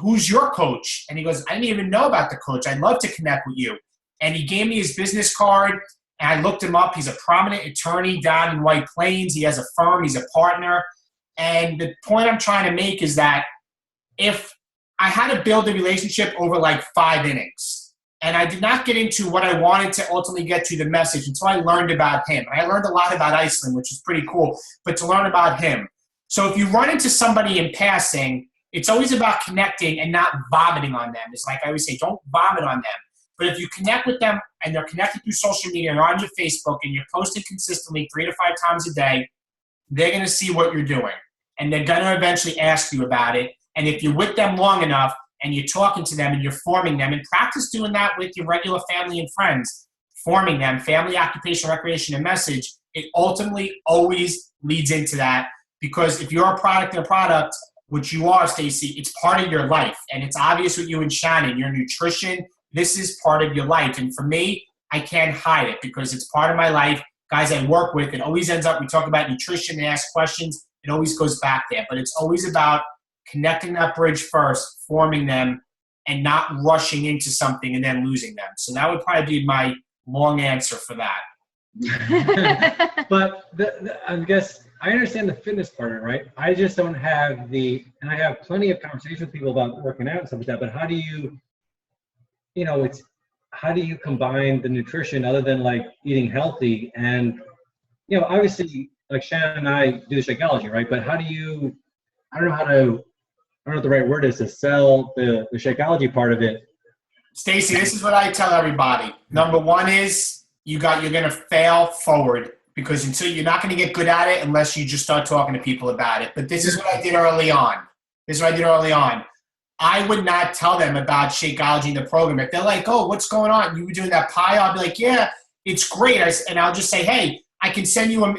who's your coach? And he goes, I didn't even know about the coach. I'd love to connect with you. And he gave me his business card, and I looked him up. He's a prominent attorney down in White Plains. He has a firm. He's a partner. And the point I'm trying to make is that if I had to build a relationship over like 5 innings, and I did not get into what I wanted to ultimately get to, the message, until I learned about him. And I learned a lot about Iceland, which is pretty cool, but to learn about him. So if you run into somebody in passing, it's always about connecting and not vomiting on them. It's like I always say, don't vomit on them. But if you connect with them and they're connected through social media and on your Facebook and you're posting consistently 3 to 5 times a day, they're going to see what you're doing. And they're going to eventually ask you about it. And if you're with them long enough and you're talking to them and you're forming them, and practice doing that with your regular family and friends, forming them, family, occupation, recreation, and message, it ultimately always leads into that. Because if you're a product, which you are, Stacy, it's part of your life. And it's obvious with you and Shannon, your nutrition, this is part of your life. And for me, I can't hide it because it's part of my life. Guys I work with, it always ends up, we talk about nutrition and ask questions, it always goes back there. But it's always about connecting that bridge first, forming them, and not rushing into something and then losing them. So that would probably be my long answer for that. But I guess I understand the fitness part of it, right? I just don't have and I have plenty of conversations with people about working out and stuff like that, but how do you, how do you combine the nutrition other than like eating healthy? And, obviously like Shannon and I do Shakeology, right? But how do you, I don't know what the right word is to sell the Shakeology part of it. Stacy, this is what I tell everybody. Number one is you're going to fail forward, because until you're not going to get good at it unless you just start talking to people about it. But this is what I did early on. I would not tell them about Shakeology in the program. If they're like, what's going on? You were doing that pie? I'll be like, yeah, it's great. And I'll just say, hey, I can send you on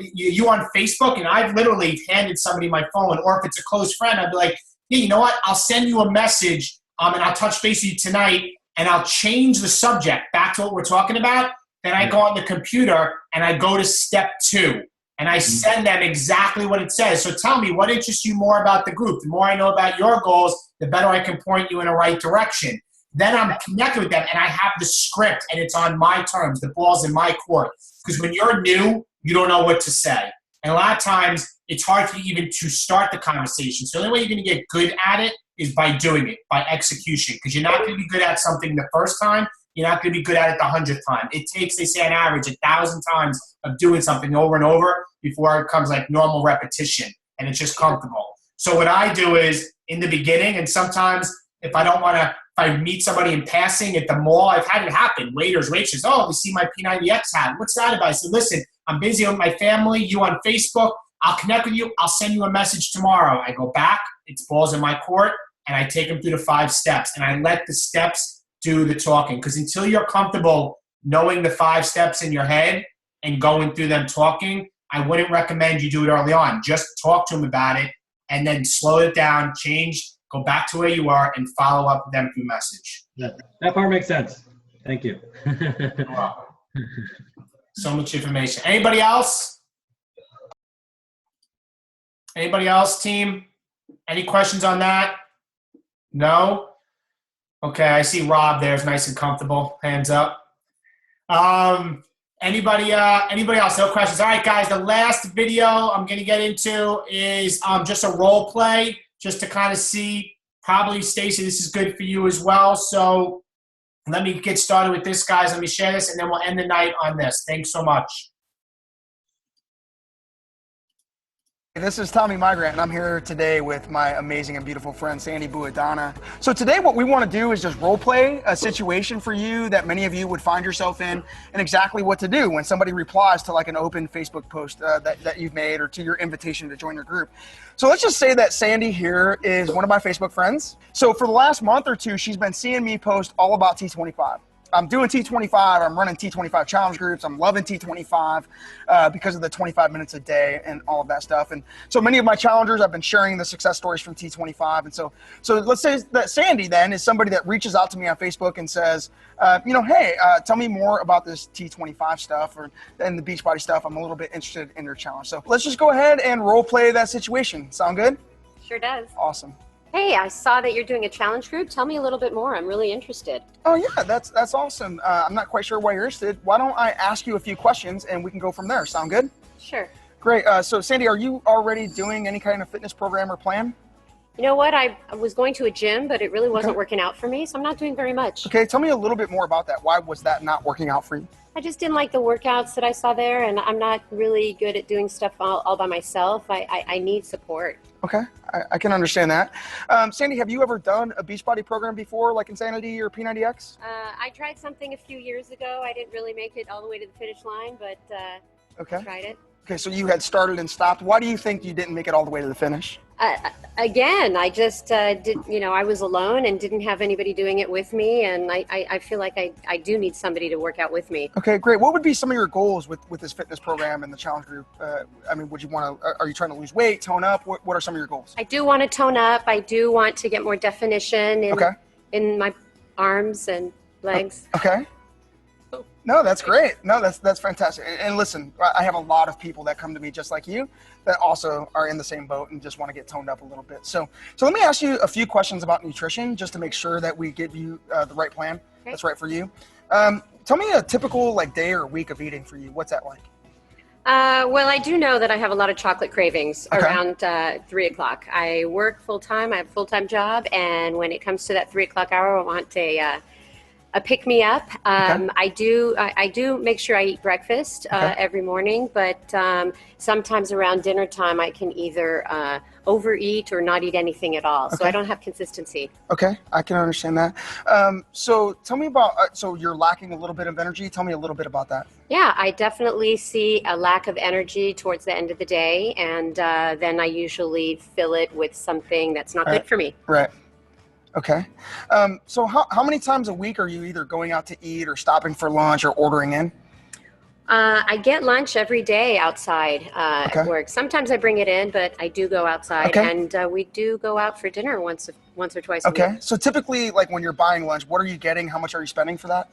Facebook. And I've literally handed somebody my phone, or if it's a close friend, I'd be like, yeah, you know what? I'll send you a message and I'll touch base with you tonight, and I'll change the subject back to what we're talking about. Then I go on the computer and I go to step 2 and I send them exactly what it says. So tell me, what interests you more about the group? The more I know about your goals, the better I can point you in the right direction. Then I'm connected with them and I have the script and it's on my terms. The ball's in my court. Because when you're new, you don't know what to say. And a lot of times it's hard for you even to start the conversation. So the only way you're going to get good at it is by doing it, by execution. Because you're not going to be good at something the first time. You're not going to be good at it the 100th time. It takes, they say on average, 1,000 times of doing something over and over before it becomes like normal repetition and it's just comfortable. So what I do is in the beginning, and sometimes if I meet somebody in passing at the mall, I've had it happen. Waiters, waitresses, they see my P90X hat. What's that about? I said, listen, I'm busy with my family. You on Facebook. I'll connect with you. I'll send you a message tomorrow. I go back. It's balls in my court, and I take them through the 5 steps, and I let the steps do the talking. Because until you're comfortable knowing the 5 steps in your head and going through them talking, I wouldn't recommend you do it early on. Just talk to them about it and then slow it down, change, go back to where you are, and follow up with them through message. That part makes sense. Thank you. Wow. So much information. Anybody else? Anybody else, team? Any questions on that? No? Okay, I see Rob there is nice and comfortable. Hands up. Anybody else? No questions. All right, guys. The last video I'm going to get into is just a role play, just to kind of see. Probably, Stacy, this is good for you as well. So let me get started with this, guys. Let me share this, and then we'll end the night on this. Thanks so much. This is Tommy Migrant, and I'm here today with my amazing and beautiful friend, Sandy Buadana. So today what we want to do is just role play a situation for you that many of you would find yourself in, and exactly what to do when somebody replies to like an open Facebook post that you've made, or to your invitation to join your group. So let's just say that Sandy here is one of my Facebook friends. So for the last month or two, she's been seeing me post all about T25. I'm doing T25, I'm running T25 challenge groups, I'm loving T25 because of the 25 minutes a day and all of that stuff. And so many of my challengers, I've been sharing the success stories from T25. And so let's say that Sandy then is somebody that reaches out to me on Facebook and says, hey, tell me more about this T25 stuff and the Beachbody stuff. I'm a little bit interested in your challenge. So let's just go ahead and role play that situation. Sound good? Sure does. Awesome. Hey, I saw that you're doing a challenge group. Tell me a little bit more. I'm really interested. Oh yeah, that's awesome. I'm not quite sure why you're interested. Why don't I ask you a few questions and we can go from there? Sound good? Sure. Great. So Sandy, are you already doing any kind of fitness program or plan? You know what? I was going to a gym, but it really wasn't working out for me, so I'm not doing very much. Okay, tell me a little bit more about that. Why was that not working out for you? I just didn't like the workouts that I saw there, and I'm not really good at doing stuff all by myself. I need support. Okay, I can understand that. Sandy, have you ever done a Beachbody program before, like Insanity or P90X? I tried something a few years ago. I didn't really make it all the way to the finish line, but Okay. I tried it. Okay, so you had started and stopped. Why do you think you didn't make it all the way to the finish? Again, I just I was alone and didn't have anybody doing it with me, and I feel like I do need somebody to work out with me. Okay, great. What would be some of your goals with this fitness program and the challenge group? Would you want to, are you trying to lose weight, tone up? What are some of your goals? I do want to tone up. I do want to get more definition in my arms and legs. Okay. No, that's great. No, that's fantastic. And listen, I have a lot of people that come to me just like you that also are in the same boat and just want to get toned up a little bit. So let me ask you a few questions about nutrition just to make sure that we give you the right plan that's right for you. Tell me a typical day or week of eating for you. What's that like? Well, I do know that I have a lot of chocolate cravings around 3 o'clock. I work full time. I have a full time job, and when it comes to that 3 o'clock hour, I want a pick me up. I do make sure I eat breakfast every morning, but sometimes around dinner time I can either overeat or not eat anything at all. So I don't have consistency. Okay, I can understand that. So tell me about, so you're lacking a little bit of energy. Tell me a little bit about that. Yeah, I definitely see a lack of energy towards the end of the day, and then I usually fill it with something that's not good for me. Right. Okay. So how many times a week are you either going out to eat or stopping for lunch or ordering in? I get lunch every day outside work. Sometimes I bring it in, but I do go outside, and we do go out for dinner once or twice a week. Okay. So typically, when you're buying lunch, what are you getting? How much are you spending for that?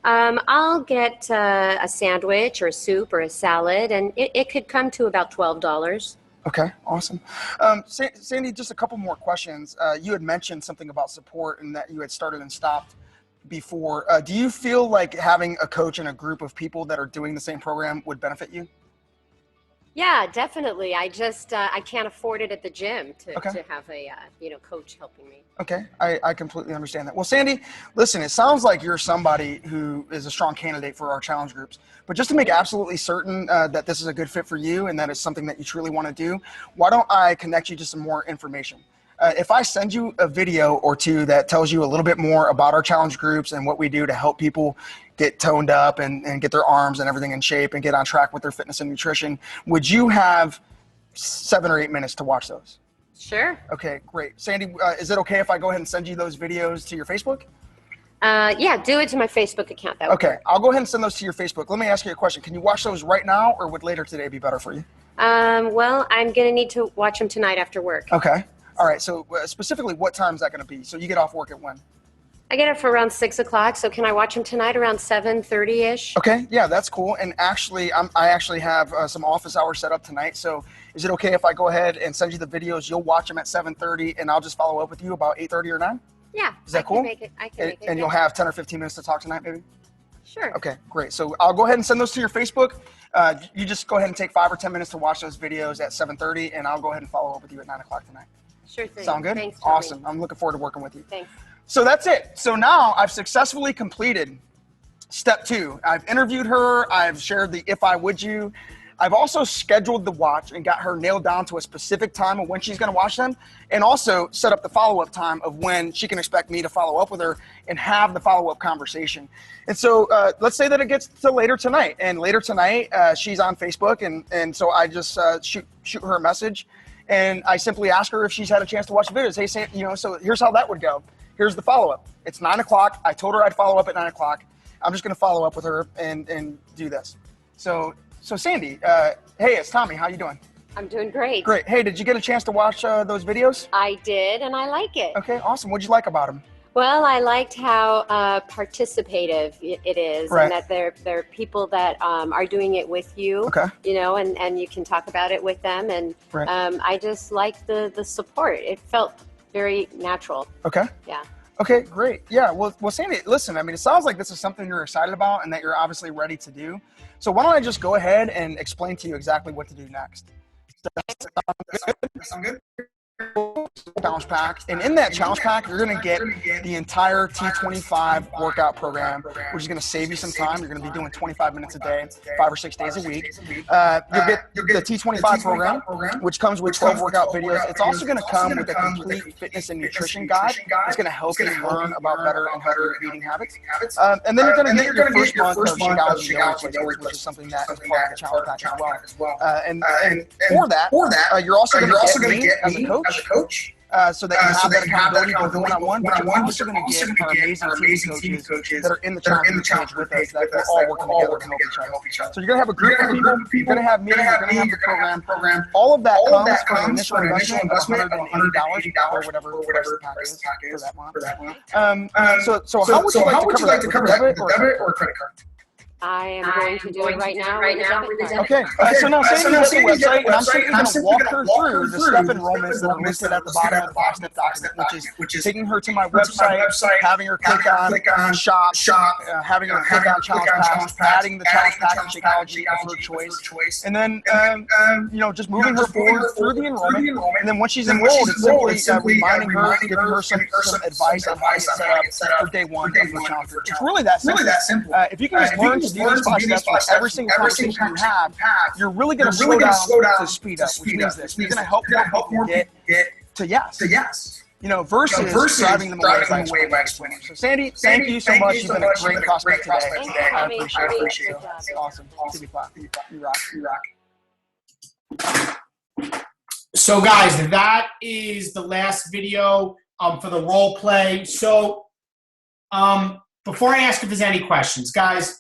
I'll get a sandwich or a soup or a salad, and it could come to about $12. Okay, awesome. Sandy, just a couple more questions. You had mentioned something about support and that you had started and stopped before. Do you feel like having a coach and a group of people that are doing the same program would benefit you? Yeah, definitely. I just I can't afford it at the gym to have a coach helping me. Okay, I completely understand that. Well, Sandy, listen, it sounds like you're somebody who is a strong candidate for our challenge groups. But just to make absolutely certain that this is a good fit for you and that it's something that you truly want to do, why don't I connect you to some more information? If I send you a video or two that tells you a little bit more about our challenge groups and what we do to help people get toned up and get their arms and everything in shape and get on track with their fitness and nutrition, would you have 7 or 8 minutes to watch those? Sure. Okay, great. Sandy, is it okay if I go ahead and send you those videos to your Facebook? Yeah, do it to my Facebook account. Okay, I'll go ahead and send those to your Facebook. Let me ask you a question. Can you watch those right now, or would later today be better for you? Well, I'm going to need to watch them tonight after work. Okay. All right, so specifically, what time is that going to be? So you get off work at when? I get up for around 6 o'clock, so can I watch them tonight around 7:30-ish? Okay, yeah, that's cool. And actually, I actually have some office hours set up tonight, so is it okay if I go ahead and send you the videos? You'll watch them at 7:30, and I'll just follow up with you about 8:30 or 9? Yeah. Is that cool? I can make it. And you'll have 10 or 15 minutes to talk tonight, maybe? Sure. Okay, great. So I'll go ahead and send those to your Facebook. You just go ahead and take 5 or 10 minutes to watch those videos at 7:30, and I'll go ahead and follow up with you at 9 o'clock tonight. Sure thing. Sound good? Thanks, Tommy. Awesome. I'm looking forward to working with you. Thanks. So that's it. So now I've successfully completed step 2. I've interviewed her. I've shared the if I would you. I've also scheduled the watch and got her nailed down to a specific time of when she's going to watch them, and also set up the follow-up time of when she can expect me to follow up with her and have the follow-up conversation. And so let's say that it gets to later tonight, and later tonight she's on Facebook, and so I just shoot her a message, and I simply ask her if she's had a chance to watch the videos. Hey, so here's how that would go. Here's the follow-up. It's 9 o'clock. I told her I'd follow up at 9 o'clock. I'm just going to follow up with her and do this. So Sandy, hey, it's Tommy. How you doing? I'm doing great. Great. Hey, did you get a chance to watch those videos? I did, and I like it. Okay, awesome. What'd you like about them? Well, I liked how participative it is, Right. and that there are people that are doing it with you. Okay. You know, and you can talk about it with them, and Right. I just liked the support. It felt very natural. Okay. Yeah. Okay, great. Yeah, well, Sandy, listen, I mean, it sounds like this is something you're excited about and that you're obviously ready to do. So why don't I just go ahead and explain to you exactly what to do next. Sound good? Challenge pack, and in that challenge pack you're going to get the entire T25 workout program, which is going to save you some time. You're going to be doing 25 minutes a day, 5 or 6 days a week. You'll get the T25 program, which comes with 12 workout videos. It's also going to come with a complete fitness and nutrition guide. It's going to help you learn about better and healthier eating habits. And then you're going to get your first month of Shakeology Yoga Quizzes, which is something that is part of the challenge pack as well. And for that, you're also going to get me as a coach. So that you have that accountability both one-on-one, but you're also going to get our amazing team coaches that are in the challenge page with us, that we're all working together to help each other. So you're going to have a group of people, you're going to have me, you're going to have the program. All of that comes for an initial investment of $180 or whatever the pack is for that month. So how would you like to cover that? With a debit or a credit card? I am going to do it right now with a debit card. Okay, so now Sandy's at the website, and I'm simply going to walk her through the step enrollments that are listed at the bottom of the 5-step document, which is taking her to my website, having her click on shop, having her click on challenge packs, adding the challenge pack and Shakeology of her choice, and then just moving her forward through the enrollment. And then once she's enrolled, it's simply reminding her, giving her some advice on how to get set up for day one of the challenge. It's really that simple. If you can just learn to do these 5 steps for every single conversation you have, you're really going to slow down to speed up, which means this. You're going to help people get to yes. Versus driving them away by explaining. So Sandy, thank you so much. You've been a great prospect today. I appreciate it. Awesome. Give me a clap. You rock. So guys, that is the last video for the role play. So before I ask if there's any questions, guys,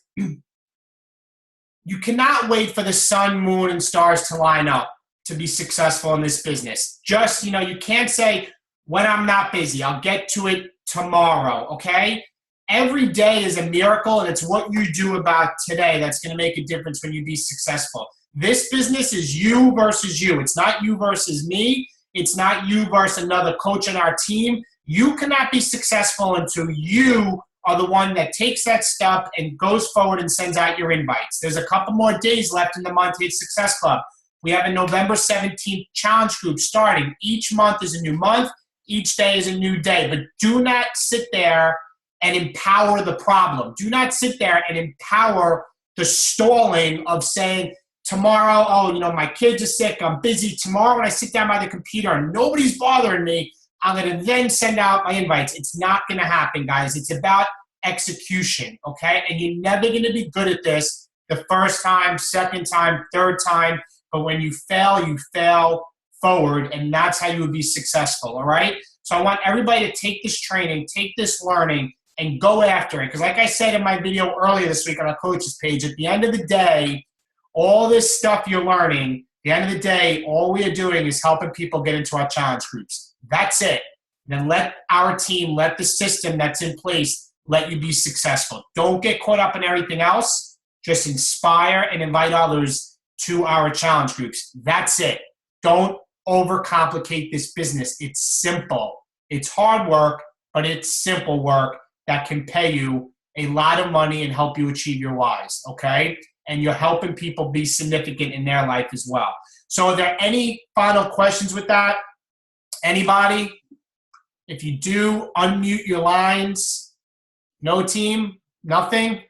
you cannot wait for the sun, moon, and stars to line up to be successful in this business. Just, you can't say, when I'm not busy, I'll get to it tomorrow, okay? Every day is a miracle, and it's what you do about today that's going to make a difference when you be successful. This business is you versus you. It's not you versus me. It's not you versus another coach on our team. You cannot be successful until you are the one that takes that step and goes forward and sends out your invites. There's a couple more days left in the Monte Success Club. We have a November 17th challenge group starting. Each month is a new month. Each day is a new day. But do not sit there and empower the problem. Do not sit there and empower the stalling of saying, tomorrow, my kids are sick, I'm busy. Tomorrow when I sit down by the computer and nobody's bothering me, I'm going to then send out my invites. It's not going to happen, guys. It's about execution, okay? And you're never going to be good at this the first time, second time, third time. But when you fail forward, and that's how you would be successful, all right? So I want everybody to take this training, take this learning, and go after it. Because like I said in my video earlier this week on our coaches page, at the end of the day, all this stuff you're learning, at the end of the day, all we are doing is helping people get into our challenge groups. That's it. Then let our team, let the system that's in place, let you be successful. Don't get caught up in everything else. Just inspire and invite others to our challenge groups. That's it. Don't overcomplicate this business. It's simple. It's hard work, but it's simple work that can pay you a lot of money and help you achieve your whys, okay? And you're helping people be significant in their life as well. So are there any final questions with that? Anybody? If you do, unmute your lines. No team? Nothing?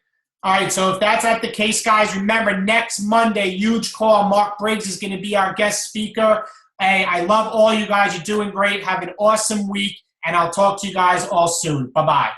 All right, so if that's not the case, guys, remember next Monday, huge call. Mark Briggs is going to be our guest speaker. Hey, I love all you guys. You're doing great. Have an awesome week, and I'll talk to you guys all soon. Bye-bye.